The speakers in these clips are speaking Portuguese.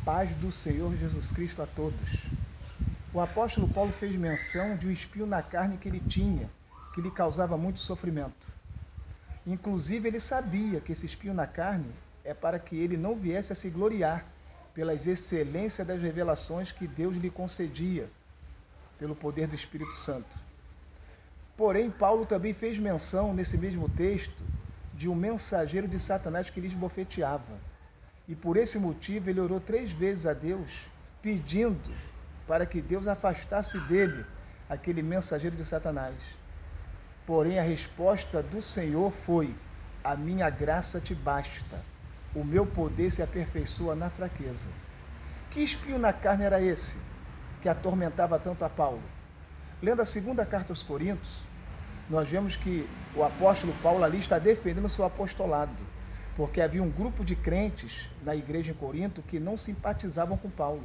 paz do Senhor Jesus Cristo a todos. O apóstolo Paulo fez menção de um espinho na carne que ele tinha, que lhe causava muito sofrimento. Inclusive, ele sabia que esse espinho na carne é para que ele não viesse a se gloriar pelas excelências das revelações que Deus lhe concedia pelo poder do Espírito Santo. Porém, Paulo também fez menção, nesse mesmo texto, de um mensageiro de Satanás que lhe esbofeteava. E por esse motivo ele orou 3 vezes a Deus, pedindo para que Deus afastasse dele aquele mensageiro de Satanás. Porém, a resposta do Senhor foi: a minha graça te basta, o meu poder se aperfeiçoa na fraqueza. Que espinho na carne era esse que atormentava tanto a Paulo? Lendo a segunda carta aos Coríntios, nós vemos que o apóstolo Paulo ali está defendendo o seu apostolado, porque havia um grupo de crentes na igreja em Corinto que não simpatizavam com Paulo,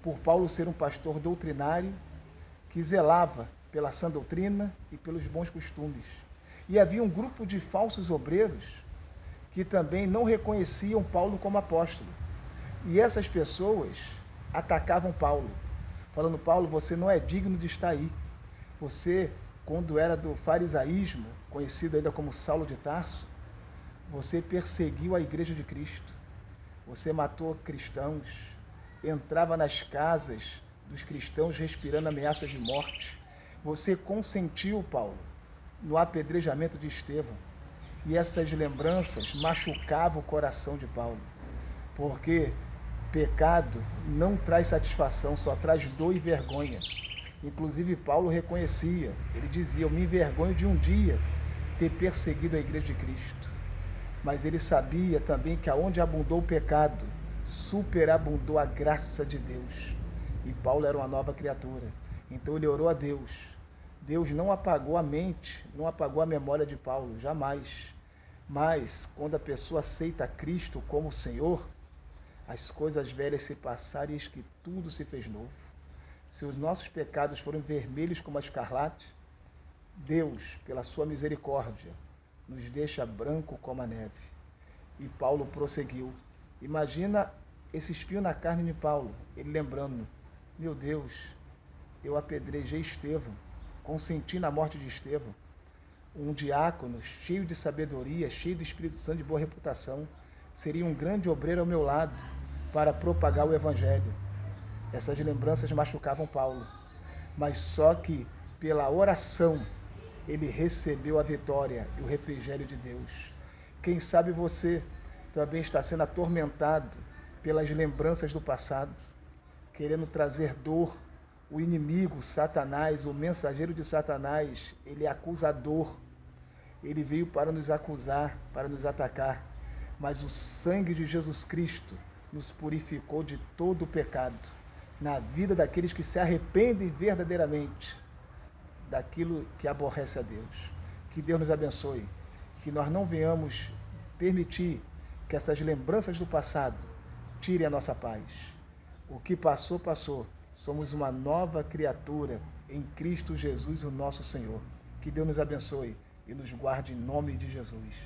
por Paulo ser um pastor doutrinário que zelava pela sã doutrina e pelos bons costumes. E havia um grupo de falsos obreiros que também não reconheciam Paulo como apóstolo. E essas pessoas atacavam Paulo, falando: Paulo, você não é digno de estar aí. Você, quando era do farisaísmo, conhecido ainda como Saulo de Tarso, você perseguiu a igreja de Cristo. Você matou cristãos, entrava nas casas dos cristãos respirando ameaças de morte. Você consentiu, Paulo, no apedrejamento de Estevão. E essas lembranças machucavam o coração de Paulo, porque pecado não traz satisfação, só traz dor e vergonha. Inclusive, Paulo reconhecia, ele dizia: eu me envergonho de um dia ter perseguido a igreja de Cristo. Mas ele sabia também que aonde abundou o pecado, superabundou a graça de Deus. E Paulo era uma nova criatura. Então ele orou a Deus. Deus não apagou a mente, não apagou a memória de Paulo, jamais. Mas, quando a pessoa aceita Cristo como Senhor, as coisas velhas se passaram e eis que tudo se fez novo. Se os nossos pecados foram vermelhos como a escarlate, Deus, pela sua misericórdia, nos deixa branco como a neve. E Paulo prosseguiu. Imagina esse espinho na carne de Paulo, ele lembrando: meu Deus, eu apedrejei Estevão, consenti na morte de Estevão, um diácono cheio de sabedoria, cheio do Espírito Santo, de boa reputação, seria um grande obreiro ao meu lado para propagar o Evangelho. Essas lembranças machucavam Paulo, mas só que pela oração ele recebeu a vitória e o refrigério de Deus. Quem sabe você também está sendo atormentado pelas lembranças do passado, querendo trazer dor. O inimigo, Satanás, o mensageiro de Satanás, ele é acusador. Ele veio para nos acusar, para nos atacar. Mas o sangue de Jesus Cristo nos purificou de todo o pecado, na vida daqueles que se arrependem verdadeiramente daquilo que aborrece a Deus. Que Deus nos abençoe, que nós não venhamos permitir que essas lembranças do passado tirem a nossa paz. O que passou, passou. Somos uma nova criatura em Cristo Jesus, o nosso Senhor. Que Deus nos abençoe e nos guarde em nome de Jesus.